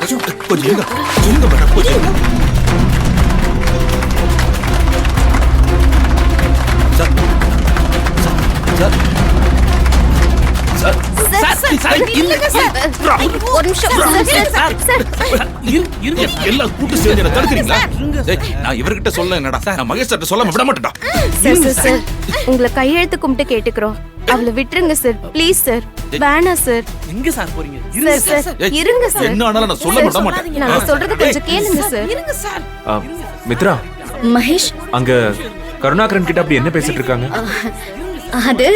கொஞ்சம் இருங்க மேடம், கொஞ்சம் இருங்க. சார் சார் சார் ஒரு நிமிஷம் எல்லாம் கூட்டு சேர்ந்து என்ன தடுக்கிறீங்களா? நான் இவர்கிட்ட சொல்ல என்னடா, நான் மகேஷ் சார் சொல்லாம விட மாட்டேன்டா. சார் உங்களை கையெழுத்து கும்பிட்டு கேட்டுக்கிறோம், அவளை விட்டுருங்க சார், ப்ளீஸ் சார். வேணாம் சார். எங்க சார் போறீங்க? சார் இருங்க சார். என்ன ஆனாலும் நான் சொல்ல விட மாட்டேன். நான் சொல்றது கொஞ்சம் கேளுங்க சார். இருங்க சார். மித்ரா, மகேஷ், அங்க கருணாகரன் கிட்ட அப்படி என்ன பேசிட்டு இருக்காங்க? அது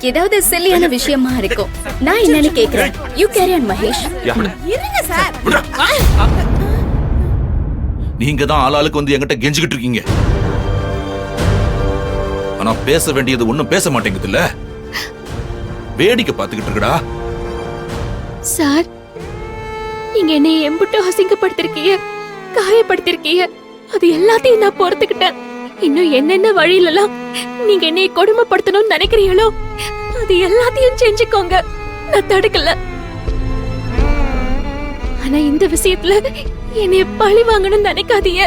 ஏதாவது சில்லியான விஷயமா இருக்கும். நான் என்னன்னு கேக்குறேன். You carry on Mahesh. இருங்க சார். நீங்க தான் ஆளாளுக்கு வந்து என்கிட்ட கெஞ்சிக்கிட்டு இருக்கீங்க. ஆனா பேச வேண்டியது ஒண்ணும் பேச மாட்டேங்குது இல்ல. வேடிக்கை பார்த்துக்கிட்டு இருக்கடா. சார், நீங்க என்னை எம்புட்டு அசிங்கப்படுத்திருக்கீங்க, காயப்படுத்திருக்கீங்க. அது எல்லாத்தையும் நான் பொறுத்துக்கிட்டேன். இன்னும் என்னென்ன வழியிலலாம் நீங்க என்னை கொடுமைப்படுத்தணும்னு நினைக்கிறீங்களோ அது எல்லாத்தையும் செஞ்சுக்கோங்க, நான் தடுக்கல. ஆனா இந்த விஷயத்துல என்னை பழி வாங்கணும்னு நினைக்காதீங்க.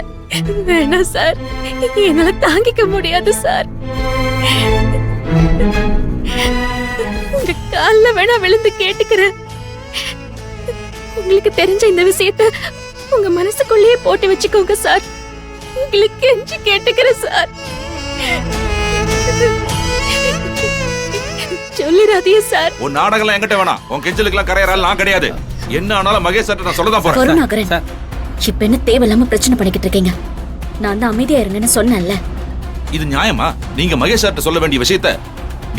வேணாம் சார், என்னால தாங்கிக்க முடியாது சார். உங்க கால்ல வேணா விழுந்து கேட்டுக்கிறேன். உங்களுக்கு தெரிஞ்ச இந்த விஷயத்த உங்க மனசுக்குள்ளேயே போட்டு வச்சுக்கோங்க சார். உங்களுக்கு கெஞ்சி கேட்டுக்கிறேன் சார். சொல்லிடாதீங்க சார். உன் நாடகம் என்கிட்ட வேணாம். உன் கெஞ்சலுக்குலாம் கரையறால் நான் கிடையாது. என்ன ஆனாலும் மகேஷ் சார் நான் சொல்லதான் போறேன். கருணாகரன், இப்ப என்ன தேவையில்லாம பிரச்சனை பண்ணிக்கிட்டு இருக்கீங்க? நான் தான் அமைதியா இருங்கன்னு சொன்னேன்ல. இது நியாயமா? நீங்க மகேஷ் சார்ட்ட சொல்ல வேண்டிய விஷயத்த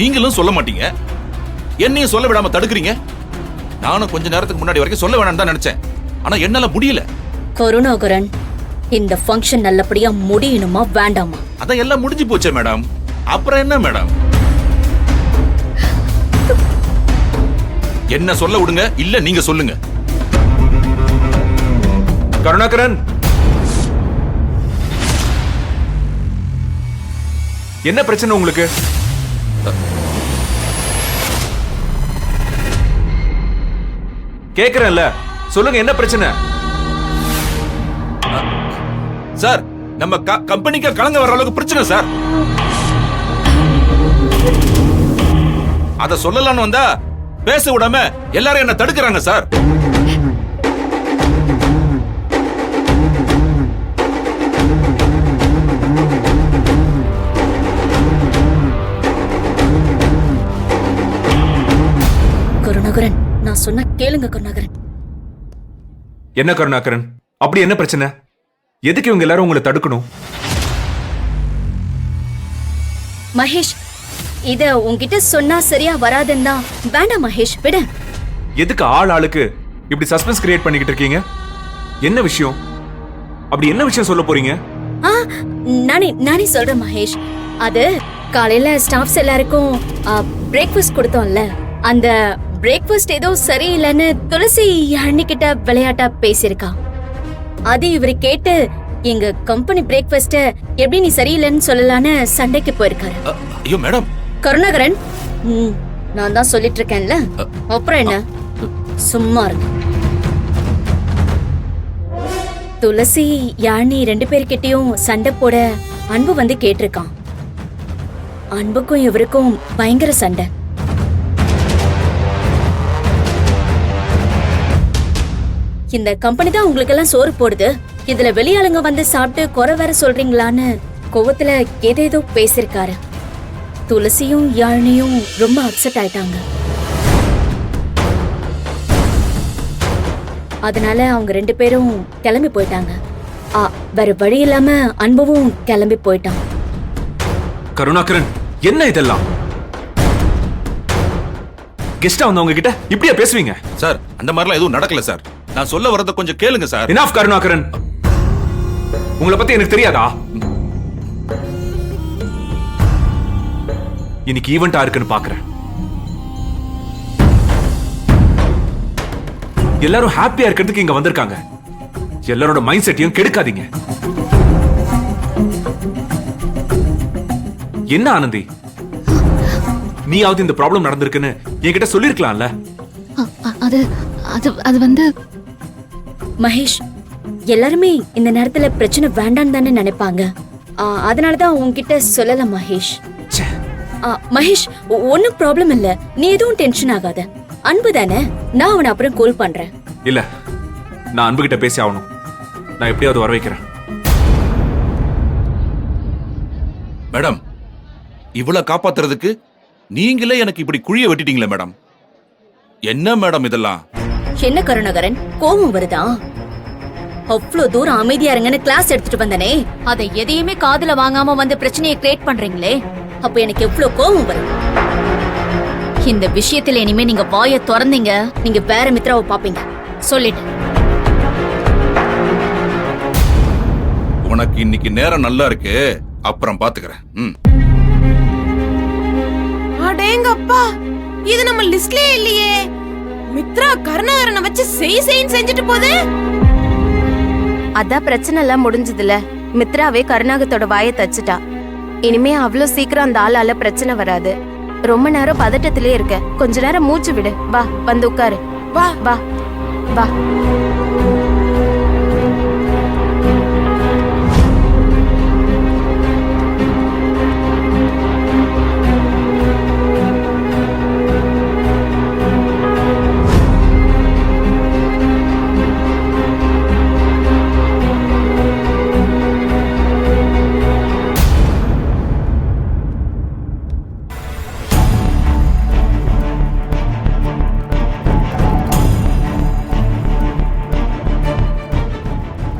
நீங்களும் சொல்ல மாட்டீங்க, என்னையும் சொல்ல விடாம தடுக்கிறீங்க. நானும் கொஞ்ச நேரத்துக்கு முன்னாடி வரைக்கும் சொல்ல வேணாம்னு தான் நினைச்சேன், ஆனா என்னால முடியல. கருணாகரன், இந்த ஃபங்க்ஷன் நல்லபடியா முடியணுமா வேண்டாமா? அதான் எல்லாம் முடிஞ்சு போச்சே மேடம், அப்புறம் என்ன மேடம்? என்ன சொல்ல விடுங்க, இல்ல நீங்க சொல்லுங்க. கருணாகரன், என்ன பிரச்சனை உங்களுக்கு? கேக்குறேன்ல, சொல்லுங்க என்ன பிரச்சனை? சார், நம்ம கம்பெனிக்கு கலங்க வர அளவுக்கு பிரச்சனை சார். அத சொல்லலாம்னு வந்தா பேச விடாம எல்லாரும் என்ன தடுக்கிறாங்க சார். கருணாகரன், நான் சொன்ன கேளுங்க கருணாகரன். என்ன கருணாகரன், அப்படி என்ன பிரச்சனை? எதுக்கு இவங்க எல்லாரும் உங்களை தடுக்கணும்? மகேஷ், இத உன்கிட்ட சொன்னா சரியா வராதுன்னா வேண்டாம் மகேஷ், விட. எதுக்கு ஆள் ஆளுக்கு இப்படி சஸ்பென்ஸ் கிரியேட் பண்ணிக்கிட்டு இருக்கீங்க? என்ன விஷயம்? அப்படி என்ன விஷயம் சொல்ல போறீங்க? நானே சொல்றேன் மகேஷ். அது காலையில ஸ்டாஃப்ஸ் எல்லாருக்கும் பிரேக்ஃபாஸ்ட் கொடுத்தோம்ல, அந்த பிரேக்ஃபாஸ்ட் ஏதோ சரியில்லைன்னு துளசி அண்ணிக்கிட்ட விளையாட்டா பேசியிருக்கா. அது இவரு கேட்டு எங்க கம்பெனி பிரேக்ஃபாஸ்ட எப்படி நீ சரியில்லைன்னு சொல்லலான்னு சண்டைக்கு போயிருக்காரு. ஐயோ மேடம். கருணாகரன், நான் தான் சொல்லிட்டு இருக்கேன்ல, அப்புறம் என்ன? சும்மா இருக்கு. துளசி யானி 2 பேர்கிட்டயும் சண்டை போட அன்பு வந்து கேட்டிருக்கான். அன்புக்கும் இவருக்கும் பயங்கர சண்டை. இந்த கம்பெனி தான் உங்களுக்கு எல்லாம் சோறு போடுது, இதுல வெளியாளுங்க வந்து சாப்பிட்டு குறை வேற சொல்றீங்களான்னு கோவத்துல ஏதேதோ பேசிருக்காரு. துளசியும் யாழினியும் ரொம்ப அப்செட் ஆயிட்டாங்க. அதனால அவங்க 2 பேரும் கிளம்பி போயிட்டாங்க. வேற வழி இல்லாம அன்பும் கிளம்பி போயிட்டான். கருணாகரன், என்ன இதெல்லாம்? கெஸ்டா வந்தவங்க கிட்ட இப்படியா பேசுவீங்க? சார், அந்த மாதிரிலாம் எதுவும் நடக்கல சார். நான் சொல்ல வரத கொஞ்சம் கேளுங்க சார். எனாஃப் கருணாகரன், உங்களை பத்தி எனக்கு தெரியாதா? இன்னைக்கு ஈவெண்டா இருக்குன்னு பாக்குறேன். எல்லாரும் ஹாப்பியா இருக்கிறதுக்கு இங்க வந்திருக்காங்க. எல்லாரோட மைண்ட் செட்டையும் கெடுக்காதீங்க. என்ன ஆனந்தி, நீயாவது இந்த ப்ராப்ளம் நடந்திருக்குன்னு என்கிட்ட சொல்லிருக்கலாம்ல? அது அது அது வந்து மகேஷ், எல்லாருமே இந்த நேரத்துல பிரச்சனை வேண்டான்னு தானே நினைப்பாங்க. அதனாலதான் உன்கிட்ட சொல்லல மகேஷ். ச்சே. மகேஷ், ஒன்னும் ப்ராப்ளம் இல்ல, நீ எதுவும் டென்ஷன் ஆகாத. அன்பு தானே, நான் அவனை அப்புறம் கால் பண்றேன். இல்ல, நான் அன்பு கிட்ட பேசி ஆகணும். நான் எப்படியாவது வர வைக்கிறேன். மேடம், இவ்வளவு காப்பாத்துறதுக்கு நீங்களே எனக்கு இப்படி குழிய வெட்டிட்டீங்களே மேடம். என்ன மேடம் இதெல்லாம்? என்ன கருணாகரன், கோபம் வருதா? அவ்வளவு தூரம் அமைதியா இருங்கன்னு கிளாஸ் எடுத்துட்டு வந்தனே, அதை எதையுமே காதுல வாங்காம வந்து பிரச்சனையை கிரியேட் பண்றீங்களே, அப்ப எனக்கு எவ்வளவு கோபம் வரும். இந்த விஷயத்துல இனிமே நீங்க வாயை திறந்தீங்க, நீங்க வேற மித்ராவை பாப்பீங்க. சொல்லிட்டேன். உனக்கு இன்னைக்கு நேரம் நல்லா இருக்கு, அப்புறம் பாத்துக்கிறேன். அடேங்கப்பா, இது நம்ம லிஸ்ட்லயே இல்லையே. மித்ரா கருணாகரனை வச்சு செய்ன்னு செஞ்சுட்டு போகுது. அதான் பிரச்சனை எல்லாம் முடிஞ்சதுல. மித்ராவே கருணாகத்தோட வாயை தச்சுட்டா. இனிமே அவ்வளவு சீக்கிரம் அந்த ஆளால பிரச்சனை வராது. ரொம்ப நேரம் பதட்டத்திலே இருக்க, கொஞ்ச நேரம் மூச்சு விடு. வா, வந்து உட்காரு. வா வா வா.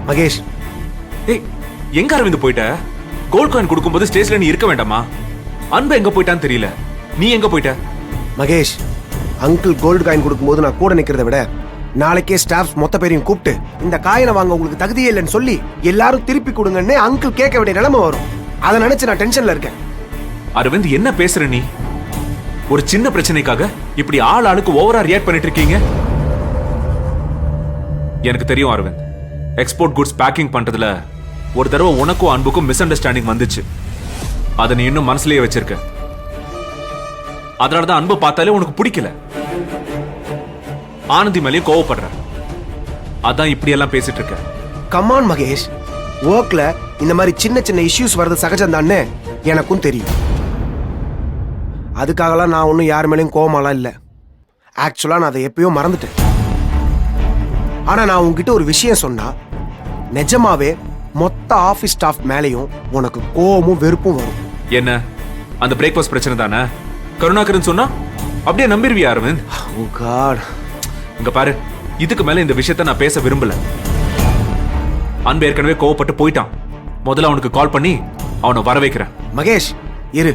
மகேஷ், ஏய், எங்க அரவிந்த் போயிட்ட? கோல்ட் காயின் கொடுக்கும்போது ஸ்டேஜ்ல நீ இருக்க வேண்டாமா? அன்பு எங்க போயிட்டான்னு தெரியல. நீ எங்க போயிட்ட? மகேஷ், அங்கிள் கோல்டு காயின் கொடுக்கும்போது நான் கூட நிக்கிறத விட நாளைக்கே ஸ்டாஃப்ஸ் மொத்த பேரையும் கூப்பிட்டு இந்த காயினை வாங்க உங்களுக்கு தகுதியே இல்லைன்னு சொல்லி எல்லாரும் திருப்பி கொடுங்கன்னு அங்கிள் கேட்க வேண்டிய நிலைமை வரும். அதை நினைச்சு நான் டென்ஷன்ல இருக்கேன். அரவிந்த், என்ன பேசுற நீ? ஒரு சின்ன பிரச்சனைக்காக இப்படி ஆளுக்கு ஓவரா ரியாக்ட் பண்ணிட்டு இருக்கீங்க. எனக்கு தெரியும் அரவிந்த், எக்ஸ்போர்ட் குட்ஸ் பேக்கிங் பண்றதுல ஒரு தடவை உனக்கும் அன்புக்கும் மிஸ் அண்டர்ஸ்டாண்டிங் வந்துச்சு. அதை நீ இன்னும் மனசுலயே வச்சிருக்க. அதனாலதான் அன்பு பார்த்தாலே உனக்கு பிடிக்கல. ஆனந்தி மேலேயே கோவப்படுற. அதான் இப்படி எல்லாம் பேசிட்டு இருக்க. கமான் மகேஷ், ஒர்க்ல இந்த மாதிரி சின்ன சின்ன இஷ்யூஸ் வர்றது சகஜம் தானே எனக்கும் தெரியும். அதுக்காகலாம் நான் ஒன்றும் யார் மேலேயும் கோவமாலாம் இல்லை. ஆக்சுவலா நான் அதை எப்பயோ மறந்துட்டேன். ஆனா நான் உங்ககிட்ட ஒரு விஷயம் சொன்னா நிஜமாவே மொத்த ஆபீஸ் ஸ்டாஃப் மேலேயும் உனக்கு கோவமும் வெறுப்பும் வரும். என்ன, அந்த பிரேக்ஃபாஸ்ட் பிரச்சனை தானே? கருணாகரன் சொன்னா அப்படியே நம்பிருவியா அரவிந்த்? Oh God. இங்க பாரு, இதுக்கு மேல இந்த விஷயத்த நான் பேச விரும்பல. அன்பு ஏற்கனவே கோவப்பட்டு போயிட்டான். முதல்ல அவனுக்கு கால் பண்ணி அவனை வர வைக்கிறேன். மகேஷ் இரு,